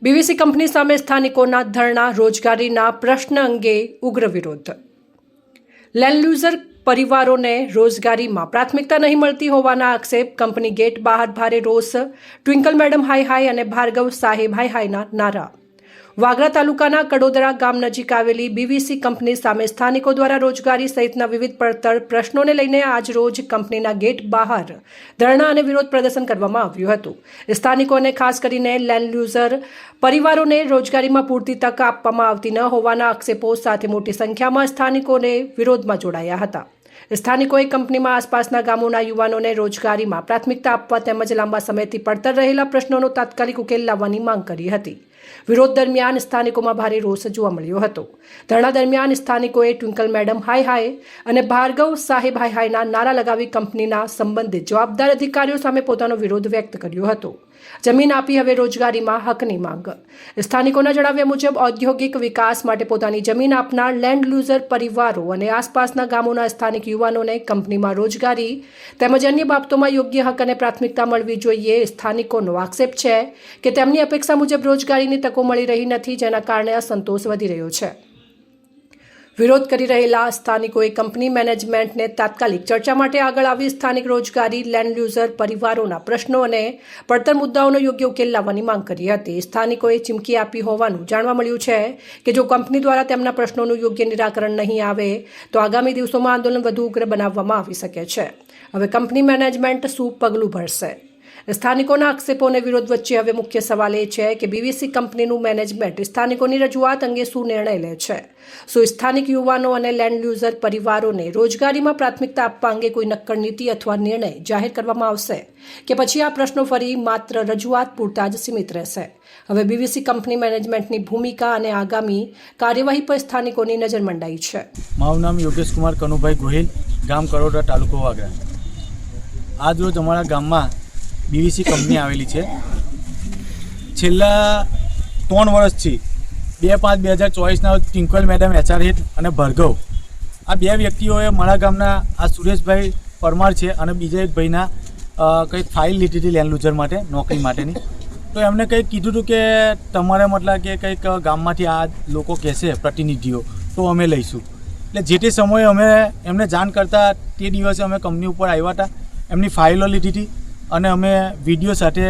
બીવીસી company સામે સ્થાનિકોના ધરણા રોજગારીના પ્રશ્ન અંગે ઉગ્ર વિરોધ. લેન્ડ યુઝર પરિવારોને રોજગારીમાં પ્રાથમિકતા નહીં મળતી હોવાના આક્ષેપ. કંપની ગેટ બહાર ભારે રોષ. ટ્વિંકલ મેડમ હાય હાય અને ભાર્ગવ સાહેબ હાય હાયના નારા. વાગરા તાલુકાના કડોદરા ગામ નજીક આવેલી બીવીસી કંપની સામે સ્થાનિકો દ્વારા રોજગારી સહિતના વિવિધ પડતર પ્રશ્નોને લઈને આજ રોજ કંપનીના ગેટ બહાર ધરણા અને વિરોધ પ્રદર્શન કરવામાં આવ્યું હતું. સ્થાનિકોને ખાસ કરીને લેન્ડ યુઝર પરિવારોને રોજગારીમાં પૂરતી તક આપવામાં આવતી ન હોવાના આક્ષેપો સાથે મોટી સંખ્યામાં સ્થાનિકોને વિરોધમાં જોડાયા હતા. સ્થાનિકોએ કંપનીમાં આસપાસના ગામોના યુવાનોને રોજગારીમાં પ્રાથમિકતા આપવા તેમજ લાંબા સમયથી પડતર રહેલા પ્રશ્નોનો તાત્કાલિક ઉકેલ લાવવાની માંગ કરી હતી. વિરોધ દરમિયાન સ્થાનિકોમાં ભારે રોષ જોવા મળ્યો હતો. ધરણા દરમિયાન સ્થાનિકોએ ટ્વિંકલ મેડમ હાય હાય અને ભાર્ગવ સાહેબ હાય હાયના નારા લગાવી કંપનીના સંબંધિત જવાબદાર અધિકારીઓ સામે પોતાનો વિરોધ વ્યક્ત કર્યો હતો. જમીન આપી હવે રોજગારીમાં હકની માંગ. સ્થાનિકોના જણાવ્યા મુજબ ઔદ્યોગિક વિકાસ માટે પોતાની જમીન આપનાર લેન્ડ યુઝર પરિવારો અને આસપાસના ગામોના સ્થાનિક યુવાનોને કંપનીમાં રોજગારી તેમજ અન્ય બાબતોમાં યોગ્ય હક અને પ્રાથમિકતા મળવી જોઈએ. સ્થાનિકોનો આક્ષેપ છે કે તેમની અપેક્ષા મુજબ રોજગારીની તકો મળી રહી નથી, જેના કારણે અસંતોષ વધી રહ્યો છે. વિરોધ કરી રહેલા સ્થાનિકોએ કંપની મેનેજમેન્ટને તાત્કાલિક ચર્ચા માટે આગળ આવી સ્થાનિક રોજગારી, લેન્ડ યુઝર પરિવારોના પ્રશ્નો અને પડતર મુદ્દાઓનો યોગ્ય ઉકેલ લાવવાની માંગ કરી હતી. સ્થાનિકોએ ચીમકી આપી હોવાનું જાણવા મળ્યું છે કે જો કંપની દ્વારા તેમના પ્રશ્નોનું યોગ્ય નિરાકરણ નહીં આવે તો આગામી દિવસોમાં આંદોલન વધુ ઉગ્ર બનાવવામાં આવી શકે છે. હવે કંપની મેનેજમેન્ટ શું પગલું ભરશે? સ્થાનિકોના આક્ષેપો અને વિરોધ વચ્ચે હવે મુખ્ય સવાલ એ છે કે બીવીસી કંપનીનું મેનેજમેન્ટ સ્થાનિકોની રજૂઆત અંગે શું નિર્ણય લે છે? શું સ્થાનિક યુવાનો અને લેન્ડ યુઝર પરિવારોને રોજગારીમાં પ્રાથમિકતા આપવા અંગે કોઈ નક્કર નીતિ અથવા નિર્ણય જાહેર કરવામાં આવશે કે પછી આ પ્રશ્નો ફરી માત્ર રજૂઆત પૂરતા જ સીમિત રહેશે? હવે બીવીસી કંપની મેનેજમેન્ટની ભૂમિકા અને આગામી કાર્યવાહી પર સ્થાનિકોની નજર મંડાઈ છે. મારું નામ યોગેશ કુમાર કનુભાઈ ગોહિલ, ગામ કરોડા, તાલુકો વાગરા. આજ રોજ અમારા ગામમાં બીવીસી કંપની આવેલી છે. છેલ્લા 3 વર્ષથી 2/5/2024ના ટ્વિંકલ મેડમ એચઆર હેડ અને ભાર્ગવ, આ 2 વ્યક્તિઓએ મારા ગામના આ સુરેશભાઈ પરમાર છે અને બીજા એક ભાઈના કંઈક ફાઇલ લીધી હતી લેન્ડ યુઝર માટે, નોકરી માટેની. તો એમને કંઈક કીધું હતું કે તમારે મતલબ કે કંઈક ગામમાંથી આ લોકો કહેશે પ્રતિનિધિઓ તો અમે લઈશું. એટલે જે તે સમયે અમે એમને જાણ કરતા તે દિવસે અમે કંપની ઉપર આવ્યા હતા, એમની ફાઇલો લીધી હતી અને અમે વિડીયો સાથે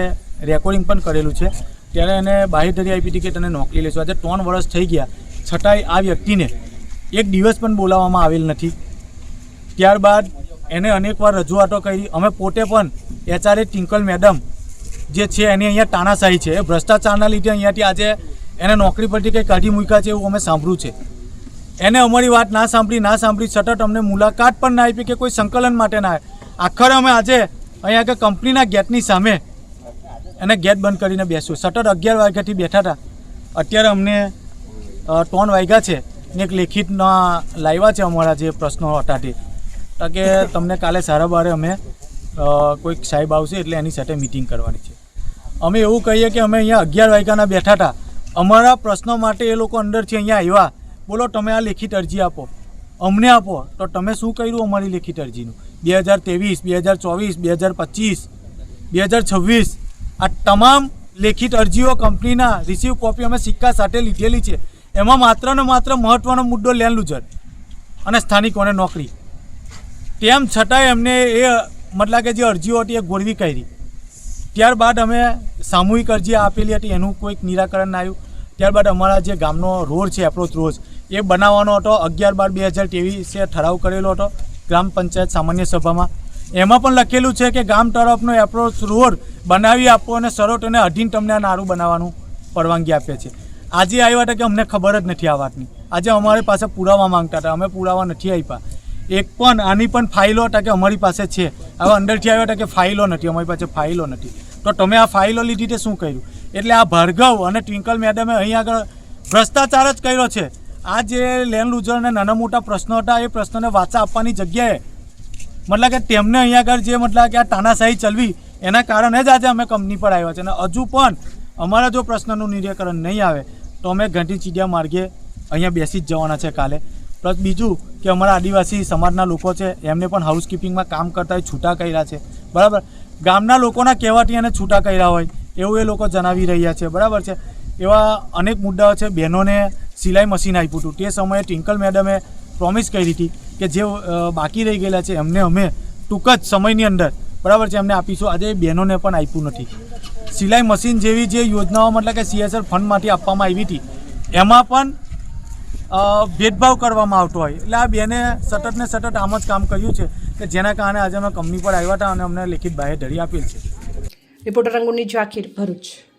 રેકોર્ડિંગ પણ કરેલું છે. ત્યારે એને બાહેધરી આપી હતી કે તને નોકરી લઈશું. આજે 3 વર્ષ થઈ ગયા છતાંય આ વ્યક્તિને એક દિવસ પણ બોલાવવામાં આવેલ નથી. ત્યારબાદ એને અનેકવાર રજૂઆતો કરી. અમે પોતે પણ એચઆરએ ટ્વિંકલ મેડમ જે છે એની અહીંયા તાનાશાહી છે, એ ભ્રષ્ટાચારના લીધે અહીંયાથી આજે એને નોકરી પરથી કંઈ કાઢી મૂક્યા છે એવું અમે સાંભળ્યું છે. એને અમારી વાત ના સાંભળી સતત અમને મુલાકાત પણ ના આપી કે કોઈ સંકલન માટે ના આવે. આખરે અમે આજે અહીંયા કે કંપનીના ગેટની સામે એને ગેટ બંધ કરીને બેસ્યું. સતત 11 વાગ્યાથી બેઠા હતા. અત્યારે અમને 3 વાગ્યા છે ને એક લેખિતના લાવ્યા છે અમારા જે પ્રશ્નો હતા તે, કે તમને કાલે 12:30 અમે કોઈક સાહેબ આવશે એટલે એની સાથે મિટિંગ કરવાની છે. અમે એવું કહીએ કે અમે અહીંયા 11 વાગ્યાના બેઠા હતા, અમારા પ્રશ્નો માટે એ લોકો અંદરથી અહીંયા આવ્યા. બોલો તમે આ લેખિત અરજી આપો, અમને આપો. તો તમે શું કર્યું અમારી લેખિત અરજીનું? 2023, 2024, 2025, 2026 આ તમામ લેખિત અરજીઓ કંપનીના રિસીવ કોપી અમે સિક્કા સાથે લીધેલી છે. એમાં માત્ર ને માત્ર મહત્ત્વનો મુદ્દો લેન્ડ યુઝર અને સ્થાનિકોને નોકરી. તેમ છતાંય એમને એ મતલબ કે જે અરજીઓ હતી એ ગોળવી કરી. ત્યારબાદ અમે સામૂહિક અરજી આપેલી હતી, એનું કોઈક નિરાકરણ ના આવ્યું. ત્યારબાદ અમારા જે ગામનો રોડ છે, એપ્રોચ રોડ, એ બનાવવાનો હતો. 11/12/2023 ઠરાવ કરેલો હતો ગ્રામ પંચાયત સામાન્ય સભામાં. એમાં પણ લખેલું છે કે ગામ તરફનો એપ્રોચ રોડ બનાવી આપો અને શરતોને અધીન તમને આ નારું બનાવવાનું પરવાનગી આપે છે. આજે આવ્યા હતા કે અમને ખબર જ નથી આ વાતની. આજે અમારી પાસે પુરાવા માંગતા હતા, અમે પુરાવા નથી આપ્યા. એક પણ આની પણ ફાઇલો હતા કે અમારી પાસે છે. હવે અંદરથી આવ્યા હતા કે ફાઇલો નથી, અમારી પાસે ફાઇલો નથી. તો તમે આ ફાઇલો લીધી તે શું કર્યું? એટલે આ ભાર્ગવ અને ટ્વિંકલ મેડમે અહીં આગળ ભ્રષ્ટાચાર જ કર્યો છે. આ જે લેન્ડ યુઝરને નાના મોટા પ્રશ્નો હતા એ પ્રશ્નોને વાચા આપવાની જગ્યાએ મતલબ કે તેમને અહીંયા આગળ જે મતલબ કે આ તાનાશાહી ચલવી એના કારણે જ આજે અમે કંપની પર આવ્યા છે. અને હજુ પણ અમારા જો પ્રશ્નનું નિરાકરણ નહીં આવે તો અમે ઘંટી ચીડિયા માર્ગે અહીંયા બેસી જ જવાના છે કાલે. પ્લસ બીજું કે અમારા આદિવાસી સમાજના લોકો છે એમને પણ હાઉસકીપિંગમાં કામ કરતા છૂટા કર્યા છે. બરાબર, ગામના લોકોના કહેવાથી એને છૂટા કર્યા હોય એવું એ લોકો જણાવી રહ્યા છે. બરાબર છે, એવા અનેક મુદ્દાઓ છે. બહેનોને સિલાઈ મશીન આપ્યું હતું તે સમયે ટ્વિંકલ મેડમે પ્રોમિસ કરી હતી કે જે બાકી રહી ગયેલા છે એમને અમે ટૂંક જ સમયની અંદર બરાબર છે એમને આપીશું. આજે એ બહેનોને પણ આપ્યું નથી. સિલાઈ મશીન જેવી જે યોજનાઓ મતલબ કે CSR ફંડમાંથી આપવામાં આવી હતી એમાં પણ ભેદભાવ કરવામાં આવતો હોય એટલે આ બેને સતત ને સતત આમ જ કામ કર્યું છે કે જેના કારણે આજે અમે કંપની પર આવ્યા હતા અને અમને લેખિત બાહેધરી આપેલ છે. રિપોર્ટર રંગુની જાકીર, ભરૂચ.